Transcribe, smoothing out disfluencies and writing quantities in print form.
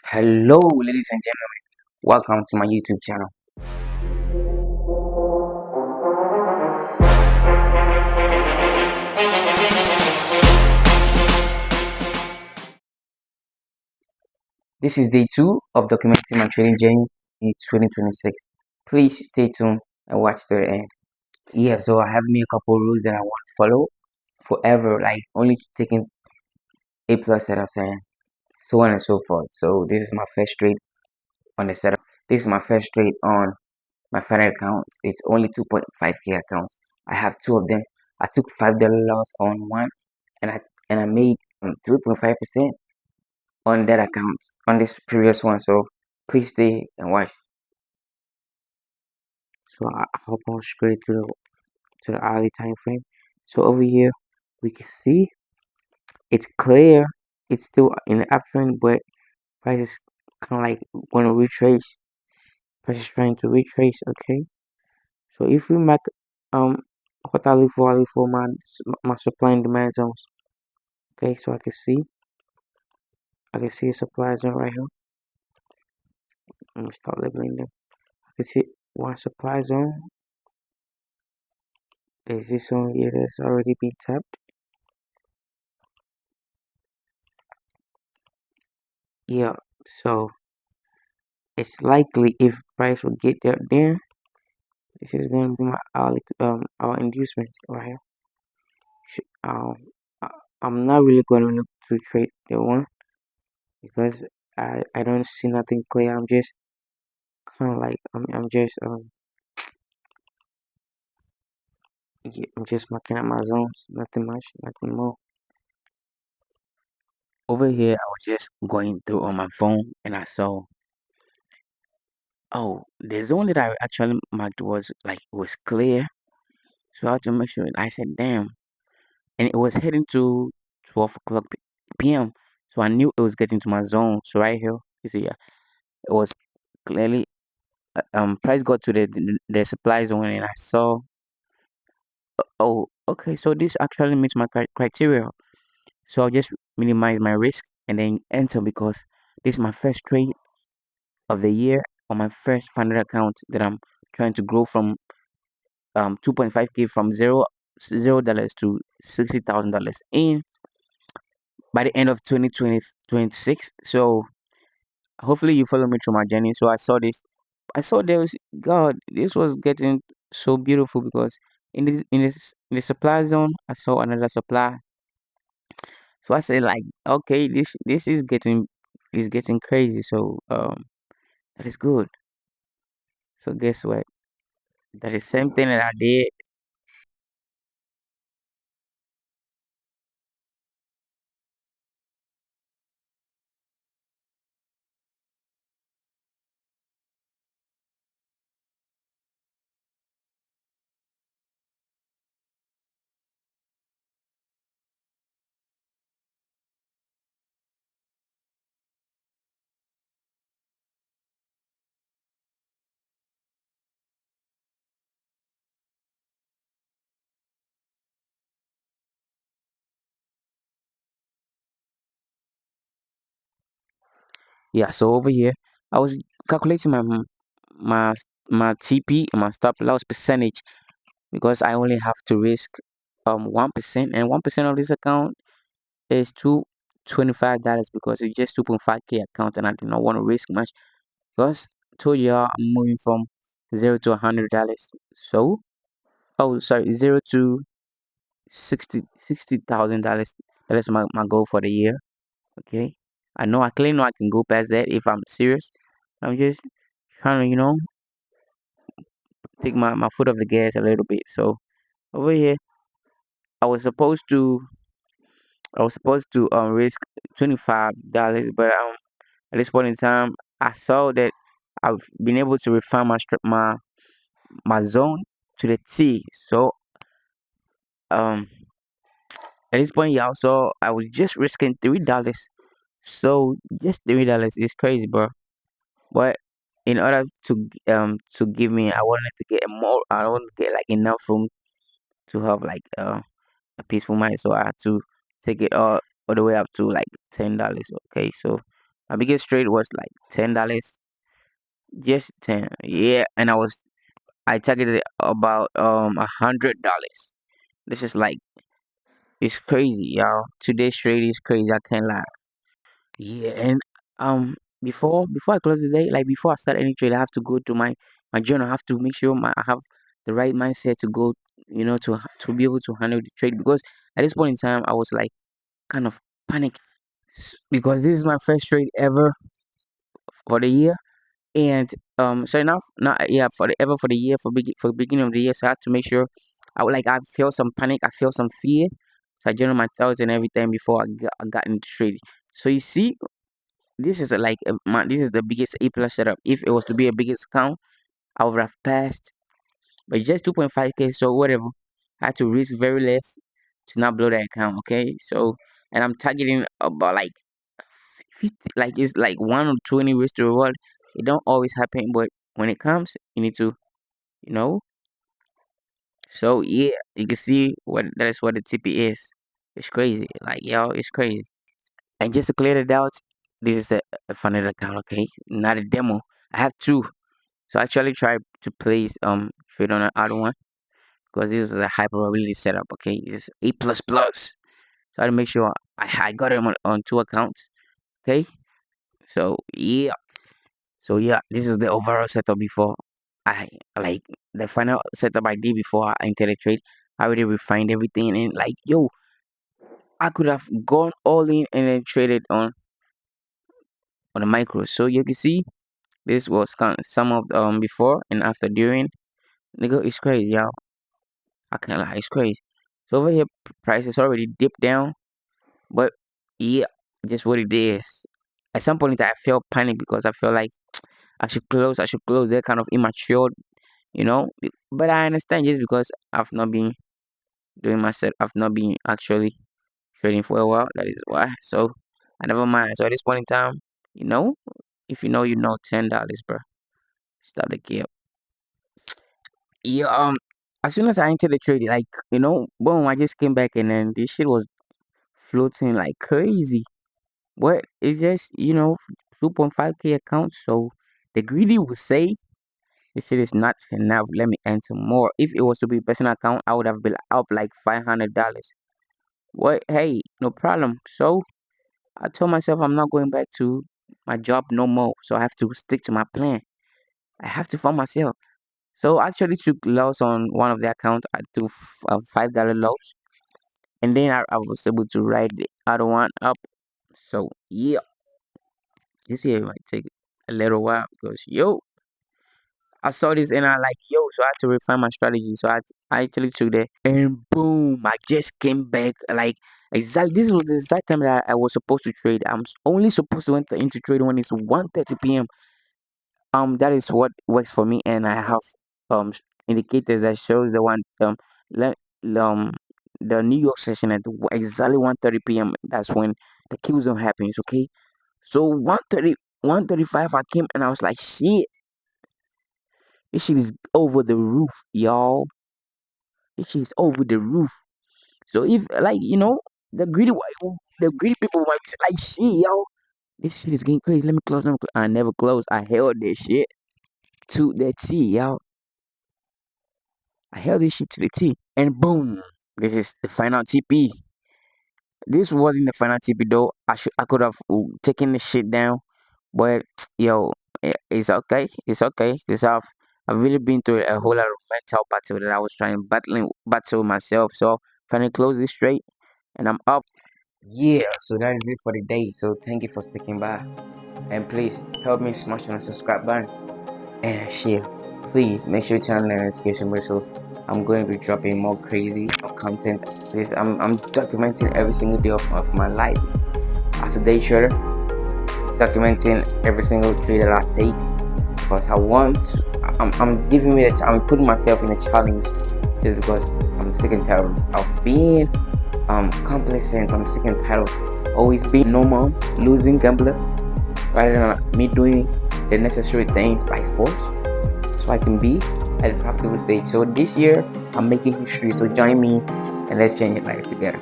Hello, ladies and gentlemen. Welcome to my YouTube channel. This is day two of documenting my trading journey in 2026. Please stay tuned and watch to the end. Yeah, so I have me a couple rules that I want to follow forever, like only taking A plus at a time, so on and so forth. So this is my first trade on the setup. This is my first trade on my final account. It's only 2.5k accounts. I have two of them. I took $5 loss on one, and I made 3.5% on that account on this previous one. So please stay and watch. So I hop on straight to the hourly time frame. So over here we can see it's clear. It's still in the uptrend, but price is kind of like going to retrace. Price is trying to retrace. Okay. So if we make um what I look for my supply and demand zones. Okay. So I can see a supply zone right here. Let me start labeling them. I can see one supply zone. There's this one here that's already been tapped. Yeah, so it's likely if price will get there, this is going to be our inducement right here. I, I'm not really going to look to trade the one because I don't see nothing clear. I'm just kind of like I'm just yeah, I'm just marking up my zones. Nothing much, nothing more. Over here, I was just going through on my phone and I saw, oh, the zone that I actually marked was clear. So I had to make sure. I said, damn, and it was heading to 12 o'clock p.m. So I knew it was getting to my zone. So right here, you see, yeah, it was clearly price got to the supply zone, and I saw, oh, okay, so this actually meets my criteria. So I'll just minimize my risk and then enter because this is my first trade of the year on my first funded account that I'm trying to grow from 2.5k from $0 to $60,000 in by the end of 2026. So hopefully you follow me through my journey. So I saw this. I saw there was, God, this was getting so beautiful because in the supply zone, I saw another supply. So I said like, okay, this is getting crazy. So that is good. So guess what? That is same thing that I did. Yeah. So over here, I was calculating my my TP, my stop loss percentage, because I only have to risk 1%, and 1% of this account is $25 because it's just 2.5k account, and I do not want to risk much because I told y'all I'm moving from $0 to $100. So, oh, sorry, zero to $60,000. That is my goal for the year. Okay, I know I clearly know I can go past that if I'm serious. I'm just trying to take my foot off the gas a little bit. So over here, I was supposed to risk $25, but at this point in time, I saw that I've been able to refine my zone to the T. So um at this point, yeah, also I was just risking $3. So just $3 is crazy, bro. But in order to give me, I wanted to get more. I want to get like enough room to have like a peaceful mind. So I had to take it all the way up to like $10. Okay, so My biggest trade was like $10, just 10. Yeah, and I targeted about $100. This is like it's crazy, y'all. Today's trade is crazy. I can't lie. Yeah, and before I close the day, like before I start any trade, I have to go to my journal. I have to make sure I have the right mindset to go, to be able to handle the trade, because at this point in time I was like kind of panic, because this is my first trade ever for the year. And so enough, not yeah, for the ever for the year, for beginning of the year. So I had to make sure I felt some panic, I felt some fear. So I journal my thoughts and everything before I got into trading. So you see, this is this is the biggest A plus setup. If it was to be a biggest count, I would have passed, but just 2.5K. So whatever, I had to risk very less to not blow the account. Okay, so and I'm targeting about like 50, like it's like 1 or 20 risk to reward. It don't always happen, but when it comes, you need to, you know. So yeah, you can see what that is what the TP is. It's crazy, like yo, it's crazy. And just to clear the doubts, this is a funded account, okay, not a demo. I have two. So I actually tried to place trade on the other one, because this is a high probability setup. Okay, it's A plus plus. So I had to make sure I got it on two accounts. Okay, so yeah, this is the overall setup before I like the final setup I did before I entered the trade. I already refined everything, and like yo, I could have gone all in and then traded on the micro. So you can see this was kind of some of before and after during. Nigga, it's crazy, y'all. I can't lie, it's crazy. So over here, prices already dipped down, but yeah, just what it is. At some point, I felt panic because I felt like I should close. I should close. They're kind of immature, But I understand, just because I've not been doing my set. I've not been actually trading for a while. That is why. So I never mind. So at this point in time, you know, if you know, $10, bro. Start the game. Yeah. As soon as I entered the trade, like boom, I just came back, and then this shit was floating like crazy. But it's just 2.5K account. So the greedy would say this shit is not enough. Let me enter more. If it was to be personal account, I would have been up like $500. What? Hey, no problem. So I told myself I'm not going back to my job no more. So I have to stick to my plan. I have to fund myself. So I actually took loss on one of the accounts. I took $5 loss, and then I was able to ride the other one up. So yeah, this year might take a little while, because I saw this and I like so I had to refine my strategy. So I actually took that, and boom, I just came back like exactly. This was the exact time that I was supposed to trade. Only supposed to enter into trade when it's 1:30 p.m. That is what works for me, and I have indicators that shows le- um the New York session at exactly 1:30 p.m. That's when the kills don't happen. Okay, so 1:35, I came and I was like, shit, this shit is over the roof, y'all. This shit is over the roof. So if like the the greedy people might be like, shit, yo, this shit is getting crazy. Let me close. I never closed. I held this shit to the T, y'all. I held this shit to the T, and boom, this is the final TP. This wasn't the final TP though. I could have taken the shit down, but yo, it's okay. It's okay. Cause I've really been through a whole lot of mental battle that I was trying to battle myself. So finally close this straight, and I'm up. Yeah. So that is it for the day. So thank you for sticking by, and please help me smash on the subscribe button and share. Please make sure you turn on the notification bell, so I'm going to be dropping more crazy content. Please, I'm documenting every single day of my life as a day trader, documenting every single trade that I take, because I'm giving me I'm putting myself in a challenge, just because I'm sick and tired of being complacent. I'm sick and tired of always being normal, losing gambler, rather than me doing the necessary things by force, so I can be at a profitable stage. So this year I'm making history. So join me and let's change lives together.